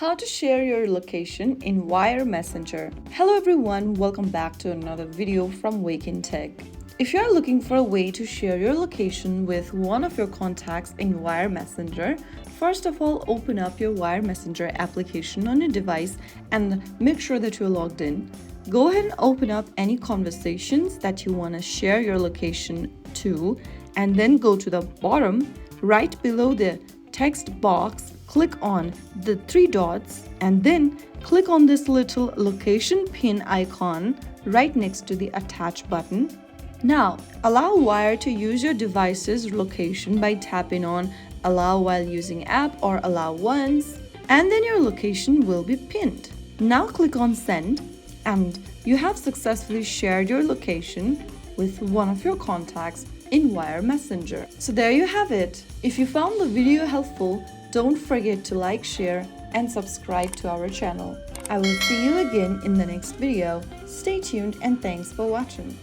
How to share your location in Wire Messenger. Hello everyone, welcome back to another video from Wake&Tech. If you are looking for a way to share your location with one of your contacts in Wire Messenger, first of all, open up your Wire Messenger application on your device and make sure that you're logged in. Go ahead and open up any conversations that you want to share your location to, and then go to the bottom, right below the text box, click on the three dots and then click on this little location pin icon right next to the attach button. Now, allow Wire to use your device's location by tapping on allow while using app or allow once, and then your location will be pinned. Now click on send and you have successfully shared your location with one of your contacts in Wire Messenger. So there you have it. If you found the video helpful, don't forget to like, share, and subscribe to our channel. I will see you again in the next video. Stay tuned and thanks for watching.